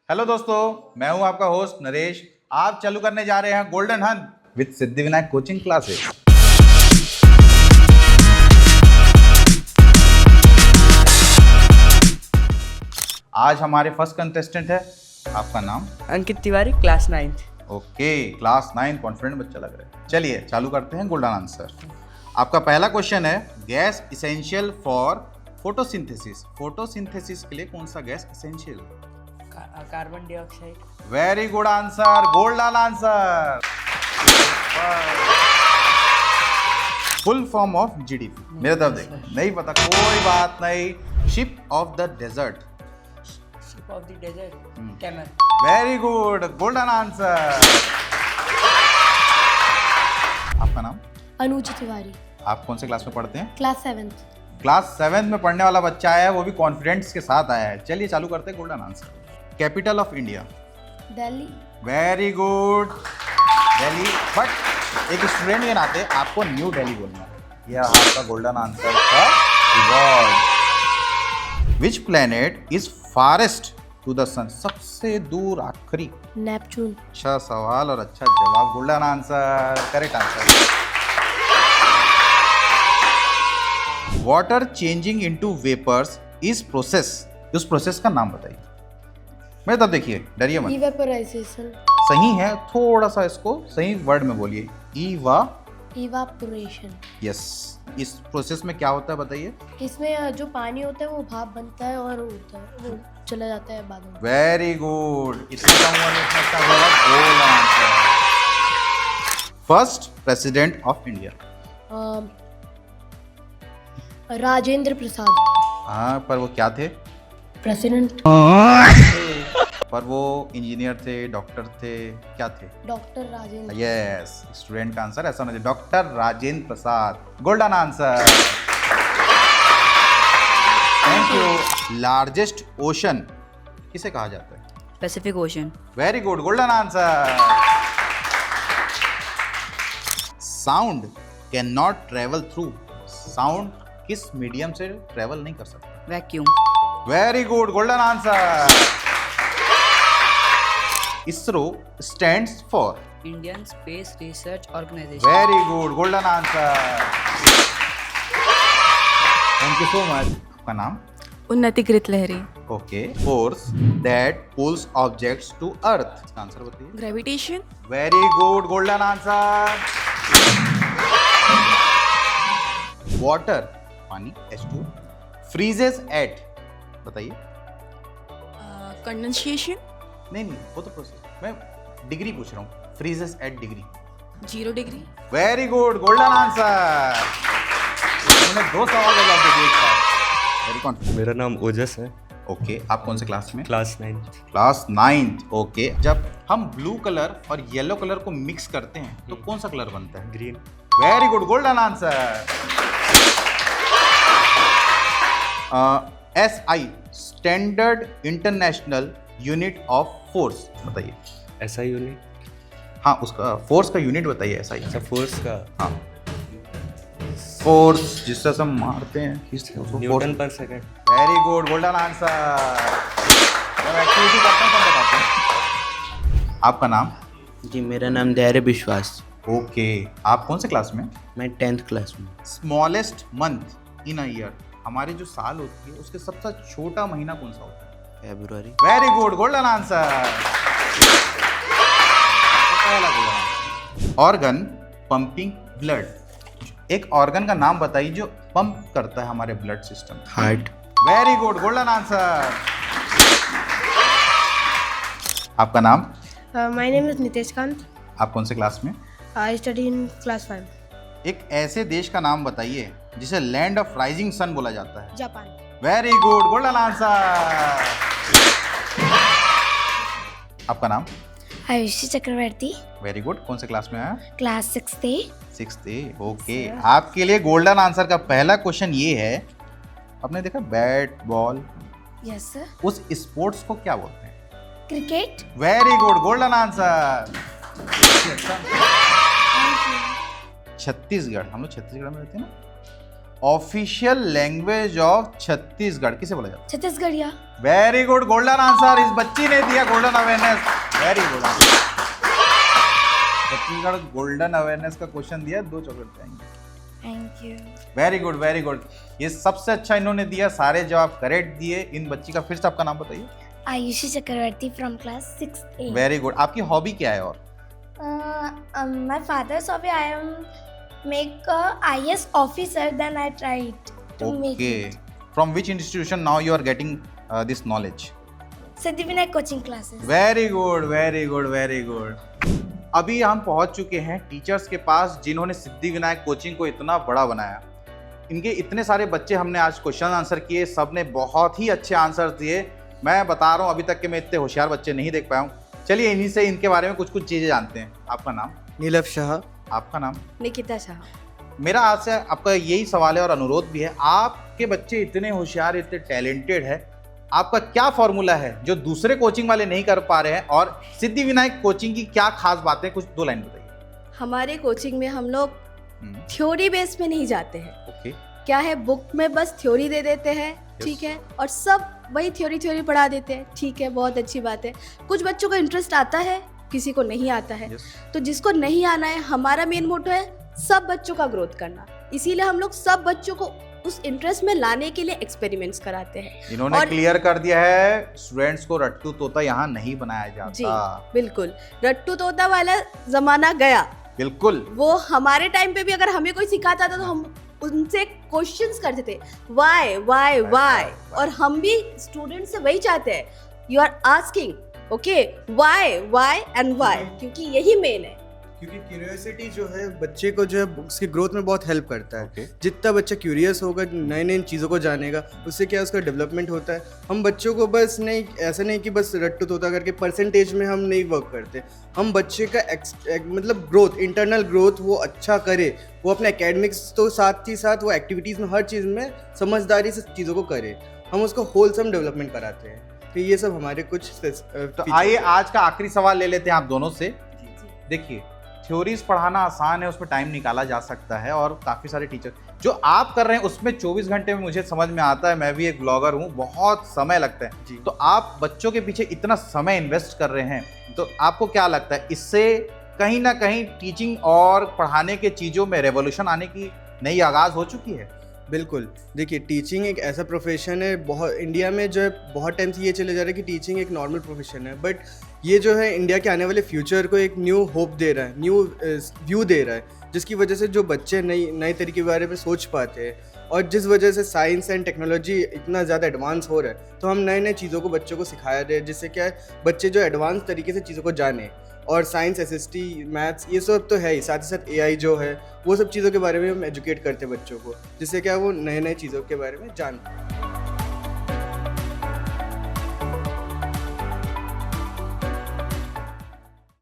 Hello दोस्तों, मैं हूं आपका होस्ट नरेश। आप चालू करने जा रहे हैं गोल्डन हन विद सिद्धिविनायक कोचिंग क्लासेस। आज हमारे फर्स्ट कंटेस्टेंट है, आपका नाम? Ankit Tiwari, class 9th। Okay, class 9, confident बच्चा लग रहा है। चलिए चालू करते हैं गोल्डन आंसर। आपका पहला क्वेश्चन है, gas essential for photosynthesis. Photosynthesis के लिए कौन सा gas essential? Carbon dioxide. Very good answer, golden answer. Full form of GDP मेरे तरफ देखो, नहीं पता कोई बात नहीं। Ship of the desert. Ship of the desert, camel. Very good, golden answer. आपका नाम? अनुज तिवारी, आप कौन से क्लास में पढ़ते हैं? Class 7th। क्लास 7 में पढ़ने वाला बच्चा है, वो भी कॉन्फिडेंस के साथ आया है। चलिए चालू करते हैं golden answer. Capital of India? Delhi. Very good, Delhi. But एक स्टूडेंट के नाते आपको न्यू दिल्ली बोलना है। यह आपका गोल्डन आंसर का reward. Which planet is farthest to the sun? सबसे दूर आखिरी। नेपच्यून। अच्छा सवाल और अच्छा जवाब, golden answer, correct answer. Water changing into vapours is process. उस प्रोसेस का नाम बताइए। मेरे तब देखिए, डरिए मत। इवेपोराइजेशन। सही है, थोड़ा सा इसको सही वर्ड में बोलिए। इवापोरेशन। यस। इस प्रोसेस में क्या होता है बताइए। इसमें जो पानी होता है वो भाप बनता है और उड़ता है, वो चला जाता है बाद में। वेरी गुड, इतना कम हुआ, इतना अच्छा हुआ, golden answer. First president of India? Rajendra Prasad. हाँ, पर वो क्या थे? प्रेसिडेंट। पर वो इंजीनियर थे, डॉक्टर थे, क्या थे? डॉक्टर राजेंद्र। यस, स्टूडेंट का आंसर ऐसा होना चाहिए, doctor Rajendra Prasad, golden answer. Thank you. Largest ocean किसे कहा जाता है? Pacific ocean. Very good, golden answer. Sound can not travel through. Sound किस मीडियम से ट्रेवल नहीं कर सकता? Vacuum. Very good, golden answer. ISRO stands for? Indian space research organisation. Very good, golden answer. Thank you so much. आपका नाम? उन्नति कृत लहरी। Okay. Force that pulls objects to earth. इसका answer बताइए। Gravitation. Very good, golden answer. Water, पानी, H2 freezes eight, बताइए। Condensation. नहीं, वो तो process, मैं डिग्री पूछ रहा हूँ। Freezes at degree? 0 degree. Very good, golden answer. उन्होंने 2 सवाल का जवाब दे दिया एक साथ। Very confident. मेरा नाम ओजस है, ओके, आप कौन से क्लास में? Class 9th। Class 9th। Okay. जब हम ब्लू कलर और येलो कलर को मिक्स करते हैं तो कौन सा कलर बनता है? Green. Very good, golden answer. SI standard international unit of force, बताइए। ऐसा यूनिट? हाँ, उसका फोर्स का यूनिट बताइए। SI। अच्छा, फोर्स का? हाँ, फोर्स जिससे हम मारते हैं, न्यूटन पर second. Very good, golden answer. जब एक्टिविटी करते हैं तब बताते हैं। आपका नाम? जी, मेरा नाम धैर्य विश्वास। ओके। आप कौन से क्लास में? मैं 10th क्लास में। Smallest month in a year, हमारे जो साल होती है उसके सबसे छोटा महीना कौन सा होता है? February. Very good, golden answer. Organ pumping blood. एक ऑर्गन का नाम बताइए जो पंप करता है हमारे blood system. Heart. Very good, golden answer. आपका नाम? My name is Nitesh Kant. आप कौन से क्लास में? I study in class 5। एक ऐसे देश का नाम बताइए जिसे लैंड ऑफ राइजिंग सन बोला जाता है। Japan. Very good, golden answer. आपका नाम? आयुषी चक्रवर्ती, वेरी गुड। कौन से क्लास में आया? Class 6th। 6th। ओके। आपके लिए गोल्डन आंसर का पहला क्वेश्चन ये है, आपने देखा बैट बॉल, यस सर। उस स्पोर्ट्स को क्या बोलते हैं? Cricket. Very good, golden answer. Chhattisgarh, हम लोग छत्तीसगढ़ में रहते हैं ना, ऑफिशियल लैंग्वेज ऑफ छत्तीसगढ़ किसे बोला जाता छत्तीसगढ़िया। है? Very good, golden answer. इस बच्ची ने दिया golden awareness. Very good. Chhattisgarh golden awareness का क्वेश्चन दिया, 2 चॉकलेट पाएंगे। Thank you. Very good, very good. ये सबसे अच्छा इन्होंने दिया, सारे जवाब करेक्ट दिए। इन बच्ची का फिर से आपका नाम बताइए। Ayushi Chakraborty from class 6A। Very good. आपकी हॉबी क्या है? और My father's hobby, I am make a IAS officer. Then I tried to make it. From which institution now you are getting this knowledge? Siddhivinayak coaching classes. Very good, very good, very good. अभी हम पहुंच चुके हैं teachers के पास जिन्होंने Siddhivinayak coaching को इतना बड़ा बनाया। इनके इतने सारे बच्चे हमने आज क्वेश्चन आंसर किए, सब ने बहुत ही अच्छे आंसर दिए। मैं बता रहा हूँ अभी तक के मैं इतने होशियार बच्चे नहीं देख पाया हूँ। चलिए इन्हीं से इनके बारे में कुछ कुछ चीज़ें जानते हैं। आपका नाम? नीलव शाह। आपका नाम? निकिता शाह। मेरा आज से आपका यही सवाल है और अनुरोध भी है, आपके बच्चे इतने होशियार, इतने टैलेंटेड है, आपका क्या फॉर्मूला है जो दूसरे कोचिंग वाले नहीं कर पा रहे हैं, और सिद्धिविनायक कोचिंग की क्या खास बातें, कुछ 2 लाइन बताइए। हमारे कोचिंग में हम लोग थ्योरी बेस पे नहीं जाते हैं। ओके। क्या है, बुक में बस थ्योरी दे देते हैं, ठीक है, और सब वही थ्योरी पढ़ा देते हैं, ठीक है, बहुत अच्छी बात है। कुछ बच्चों को इंटरेस्ट आता है, किसी को नहीं आता है। तो जिसको नहीं आना है, हमारा मेन मोटो है सब बच्चों का ग्रोथ करना। इसीलिए हम लोग सब बच्चों को उस इंटरेस्ट में लाने के लिए एक्सपेरिमेंट्स कराते हैं। इन्होंने क्लियर कर दिया है, स्टूडेंट्स को रट्टू तोता यहाँ नहीं बनाया जाता। जी बिल्कुल, रट्टू तोता वाला जमाना गया। बिल्कुल। वो हमारे टाइम पे भी अगर हमें कोई सिखाता था तो हम उनसे क्वेश्चंस करते थे, व्हाई व्हाई व्हाई, और हम भी स्टूडेंट से वही चाहते हैं, you are asking okay why why and why, क्योंकि यही मेन है। क्योंकि क्यूरियोसिटी जो है बच्चे को जो है उसकी ग्रोथ में बहुत हेल्प करता है। Okay. जितना बच्चा क्यूरियस होगा, नए नए चीज़ों को जानेगा, उससे क्या उसका डेवलपमेंट होता है। हम बच्चों को बस नहीं, ऐसा नहीं कि बस रट्टू तोता करके परसेंटेज में हम नहीं वर्क करते। हम बच्चे का मतलब ग्रोथ, इंटरनल ग्रोथ वो अच्छा करे, वो अपने एकेडमिक्स तो साथ ही साथ वो एक्टिविटीज़ में हर चीज़ में समझदारी से चीज़ों को करे। हम उसको होलसम डेवलपमेंट कराते हैं। तो ये सब हमारे कुछ तो आइए आज का आखिरी सवाल ले लेते हैं आप दोनों से। देखिए, थ्योरीज पढ़ाना आसान है, उसमें टाइम निकाला जा सकता है, और काफ़ी सारे टीचर जो आप कर रहे हैं उसमें 24 घंटे में मुझे समझ में आता है। मैं भी एक ब्लॉगर हूँ, बहुत समय लगता है। तो आप बच्चों के पीछे इतना समय इन्वेस्ट कर रहे हैं, तो आपको क्या लगता है इससे कहीं ना कहीं टीचिंग और पढ़ाने के चीज़ों में रेवोल्यूशन आने की नई आगाज़ हो चुकी है? बिल्कुल। देखिए, टीचिंग एक ऐसा प्रोफेशन है, बहुत इंडिया में जो है बहुत टाइम से ये चले जा रहा है कि टीचिंग एक नॉर्मल प्रोफेशन है, बट ये जो है इंडिया के आने वाले फ्यूचर को एक न्यू होप दे रहा है, न्यू व्यू दे रहा है, जिसकी वजह से जो बच्चे नए तरीके के बारे में सोच पाते हैं, और जिस वजह से साइंस एंड टेक्नोलॉजी इतना ज़्यादा एडवांस हो रहा है, तो हम नए नए चीज़ों को बच्चों को सिखाया रहे हैं, जिससे क्या है बच्चे जो एडवांस तरीके से चीज़ों को जाने। और साइंस, SST, मैथ्स, ये सब तो है ही, साथ ही साथ AI जो है, वो सब चीज़ों के बारे में हम एजुकेट करते हैं बच्चों को, जिससे क्या वो नए नए चीज़ों के बारे में जान पाए।